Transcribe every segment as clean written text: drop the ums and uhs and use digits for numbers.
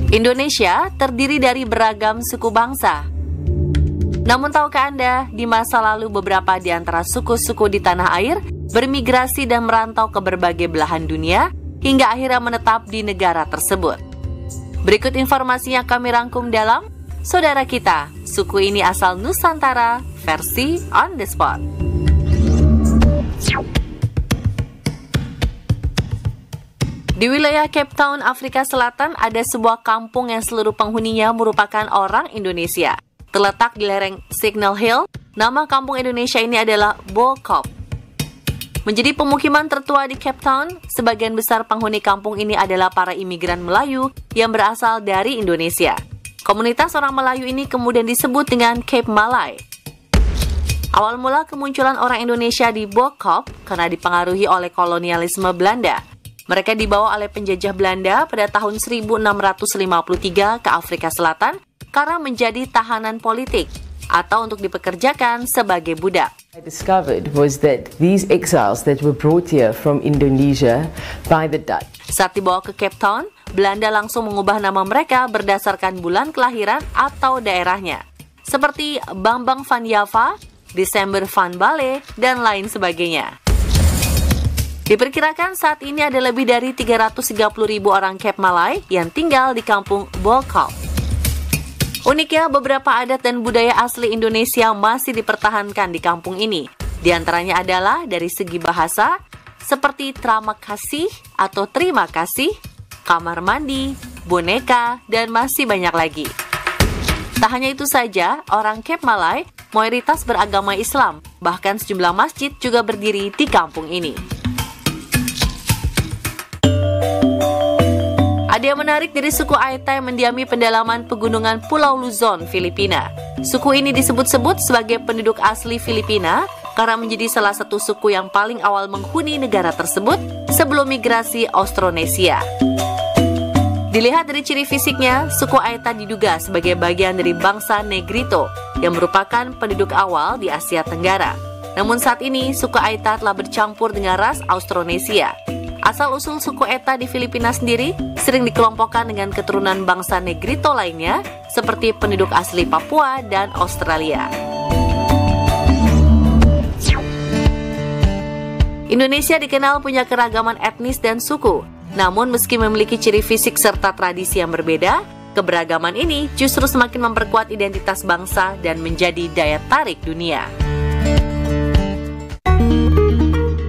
Indonesia terdiri dari beragam suku bangsa. Namun tahukah Anda, di masa lalu beberapa di antara suku-suku di tanah air bermigrasi dan merantau ke berbagai belahan dunia hingga akhirnya menetap di negara tersebut. Berikut informasi yang kami rangkum dalam Saudara Kita, Suku Ini Asal Nusantara, versi On The Spot. Di wilayah Cape Town, Afrika Selatan, ada sebuah kampung yang seluruh penghuninya merupakan orang Indonesia. Terletak di lereng Signal Hill, nama kampung Indonesia ini adalah Bo Kop. Menjadi pemukiman tertua di Cape Town, sebagian besar penghuni kampung ini adalah para imigran Melayu yang berasal dari Indonesia. Komunitas orang Melayu ini kemudian disebut dengan Cape Malay. Awal mula kemunculan orang Indonesia di Bo Kop karena dipengaruhi oleh kolonialisme Belanda. Mereka dibawa oleh penjajah Belanda pada tahun 1653 ke Afrika Selatan karena menjadi tahanan politik atau untuk dipekerjakan sebagai budak. I discovered was that these exiles that were brought here from Indonesia by the Dutch. Saat dibawa ke Cape Town, Belanda langsung mengubah nama mereka berdasarkan bulan kelahiran atau daerahnya, seperti Bambang van Java, Desember van Bale, dan lain sebagainya. Diperkirakan saat ini ada lebih dari 330.000 orang Cape Malay yang tinggal di kampung Bo Kop. Uniknya, beberapa adat dan budaya asli Indonesia masih dipertahankan di kampung ini. Di antaranya adalah dari segi bahasa, seperti terima kasih atau terima kasih, kamar mandi, boneka, dan masih banyak lagi. Tak hanya itu saja, orang Cape Malay mayoritas beragama Islam, bahkan sejumlah masjid juga berdiri di kampung ini. Ada yang menarik dari suku Aeta yang mendiami pendalaman pegunungan Pulau Luzon, Filipina. Suku ini disebut-sebut sebagai penduduk asli Filipina karena menjadi salah satu suku yang paling awal menghuni negara tersebut sebelum migrasi Austronesia. Dilihat dari ciri fisiknya, suku Aeta diduga sebagai bagian dari bangsa Negrito yang merupakan penduduk awal di Asia Tenggara. Namun saat ini, suku Aeta telah bercampur dengan ras Austronesia. Asal-usul suku Eta di Filipina sendiri sering dikelompokkan dengan keturunan bangsa Negrito lainnya, seperti penduduk asli Papua dan Australia. Indonesia dikenal punya keragaman etnis dan suku. Namun meski memiliki ciri fisik serta tradisi yang berbeda, keberagaman ini justru semakin memperkuat identitas bangsa dan menjadi daya tarik dunia.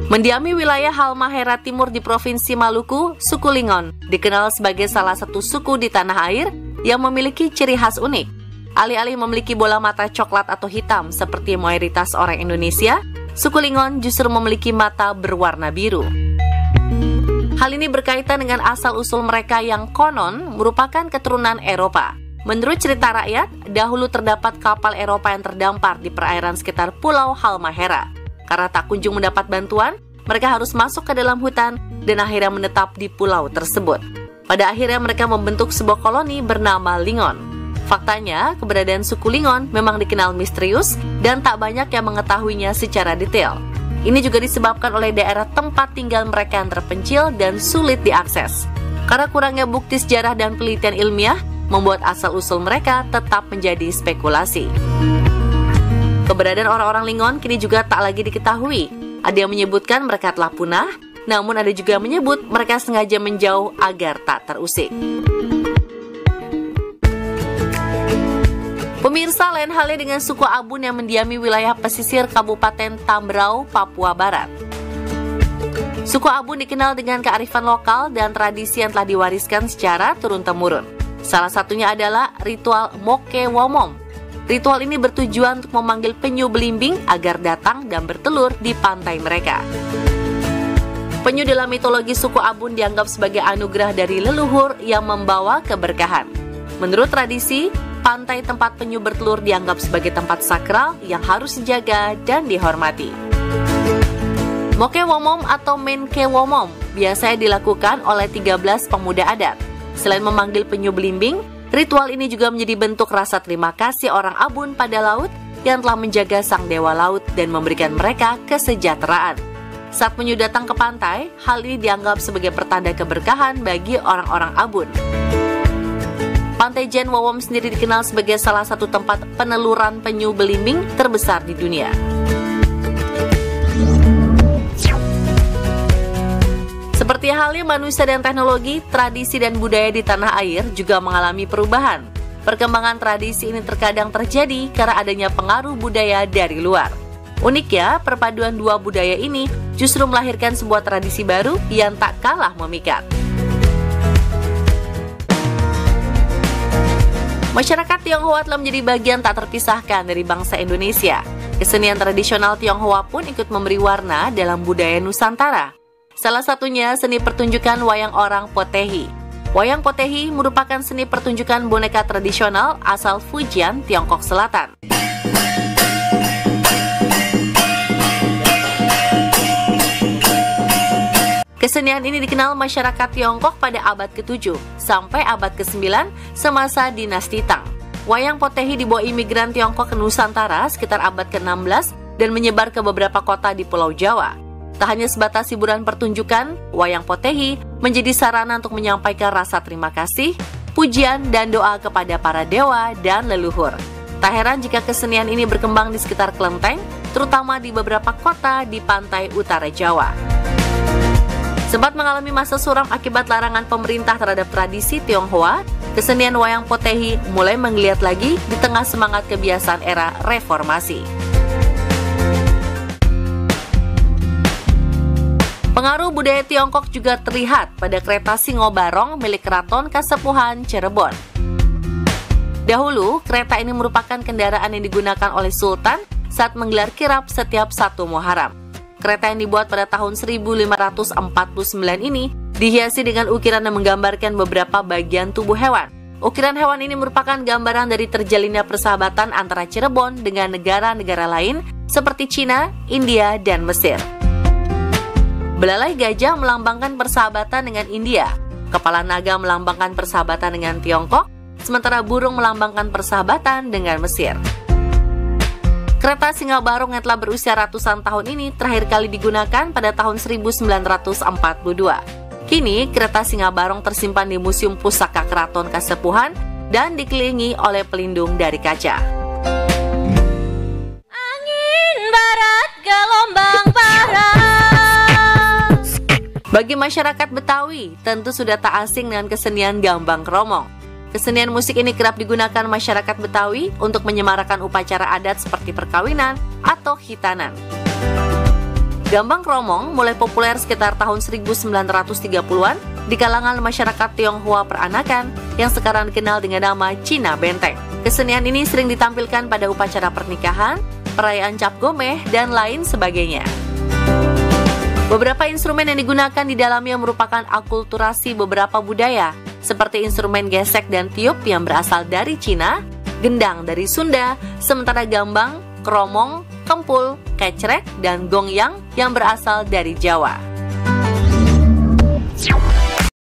Mendiami wilayah Halmahera Timur di Provinsi Maluku, suku Lingon dikenal sebagai salah satu suku di tanah air yang memiliki ciri khas unik. Alih-alih memiliki bola mata coklat atau hitam seperti mayoritas orang Indonesia, suku Lingon justru memiliki mata berwarna biru. Hal ini berkaitan dengan asal-usul mereka yang konon merupakan keturunan Eropa. Menurut cerita rakyat, dahulu terdapat kapal Eropa yang terdampar di perairan sekitar Pulau Halmahera. Karena tak kunjung mendapat bantuan, mereka harus masuk ke dalam hutan dan akhirnya menetap di pulau tersebut. Pada akhirnya mereka membentuk sebuah koloni bernama Lingon. Faktanya, keberadaan suku Lingon memang dikenal misterius dan tak banyak yang mengetahuinya secara detail. Ini juga disebabkan oleh daerah tempat tinggal mereka yang terpencil dan sulit diakses. Karena kurangnya bukti sejarah dan penelitian ilmiah, membuat asal-usul mereka tetap menjadi spekulasi. Keberadaan orang-orang Lingon kini juga tak lagi diketahui. Ada yang menyebutkan mereka telah punah, namun ada juga yang menyebut mereka sengaja menjauh agar tak terusik. Pemirsa, lain halnya dengan suku Abun yang mendiami wilayah pesisir Kabupaten Tambrau, Papua Barat. Suku Abun dikenal dengan kearifan lokal dan tradisi yang telah diwariskan secara turun-temurun. Salah satunya adalah ritual Moke Womom. Ritual ini bertujuan untuk memanggil penyu belimbing agar datang dan bertelur di pantai mereka. Penyu dalam mitologi suku Abun dianggap sebagai anugerah dari leluhur yang membawa keberkahan. Menurut tradisi, pantai tempat penyu bertelur dianggap sebagai tempat sakral yang harus dijaga dan dihormati. Moke Womom atau Menke Womom biasanya dilakukan oleh 13 pemuda adat. Selain memanggil penyu belimbing, ritual ini juga menjadi bentuk rasa terima kasih orang Abun pada laut yang telah menjaga sang dewa laut dan memberikan mereka kesejahteraan. Saat penyu datang ke pantai, hal ini dianggap sebagai pertanda keberkahan bagi orang-orang Abun. Pantai Jen Wawom sendiri dikenal sebagai salah satu tempat peneluran penyu belimbing terbesar di dunia. Seperti halnya manusia dan teknologi, tradisi dan budaya di tanah air juga mengalami perubahan. Perkembangan tradisi ini terkadang terjadi karena adanya pengaruh budaya dari luar. Uniknya, perpaduan dua budaya ini justru melahirkan sebuah tradisi baru yang tak kalah memikat. Masyarakat Tionghoa telah menjadi bagian tak terpisahkan dari bangsa Indonesia. Kesenian tradisional Tionghoa pun ikut memberi warna dalam budaya Nusantara. Salah satunya seni pertunjukan wayang orang Potehi. Wayang Potehi merupakan seni pertunjukan boneka tradisional asal Fujian, Tiongkok Selatan. Kesenian ini dikenal masyarakat Tiongkok pada abad ke-7 sampai abad ke-9 semasa dinasti Tang. Wayang Potehi dibawa imigran Tiongkok ke Nusantara sekitar abad ke-16 dan menyebar ke beberapa kota di Pulau Jawa. Tak hanya sebatas hiburan pertunjukan, wayang Potehi menjadi sarana untuk menyampaikan rasa terima kasih, pujian, dan doa kepada para dewa dan leluhur. Tak heran jika kesenian ini berkembang di sekitar kelenteng, terutama di beberapa kota di pantai utara Jawa. Sempat mengalami masa suram akibat larangan pemerintah terhadap tradisi Tionghoa, kesenian wayang Potehi mulai menggeliat lagi di tengah semangat kebiasaan era reformasi. Pengaruh budaya Tiongkok juga terlihat pada kereta Singobarong milik Keraton Kasepuhan Cirebon. Dahulu, kereta ini merupakan kendaraan yang digunakan oleh Sultan saat menggelar kirab setiap 1 Muharram. Kereta yang dibuat pada tahun 1549 ini dihiasi dengan ukiran yang menggambarkan beberapa bagian tubuh hewan. Ukiran hewan ini merupakan gambaran dari terjalinnya persahabatan antara Cirebon dengan negara-negara lain seperti Cina, India, dan Mesir. Belalai gajah melambangkan persahabatan dengan India, kepala naga melambangkan persahabatan dengan Tiongkok, sementara burung melambangkan persahabatan dengan Mesir. Kereta Singobarong yang telah berusia ratusan tahun ini terakhir kali digunakan pada tahun 1942. Kini, kereta Singobarong tersimpan di Museum Pusaka Keraton Kasepuhan dan dikelilingi oleh pelindung dari kaca. Angin barat gelombang paras. Bagi masyarakat Betawi, tentu sudah tak asing dengan kesenian Gambang Kromong. Kesenian musik ini kerap digunakan masyarakat Betawi untuk menyemarakan upacara adat seperti perkawinan atau khitanan. Gambang Kromong mulai populer sekitar tahun 1930-an di kalangan masyarakat Tionghoa peranakan yang sekarang dikenal dengan nama Cina Benteng. Kesenian ini sering ditampilkan pada upacara pernikahan, perayaan Cap Gomeh, dan lain sebagainya. Beberapa instrumen yang digunakan di dalamnya merupakan akulturasi beberapa budaya, seperti instrumen gesek dan tiup yang berasal dari Cina, gendang dari Sunda, sementara gambang, kromong, kempul, kecrek, dan gongyang yang berasal dari Jawa.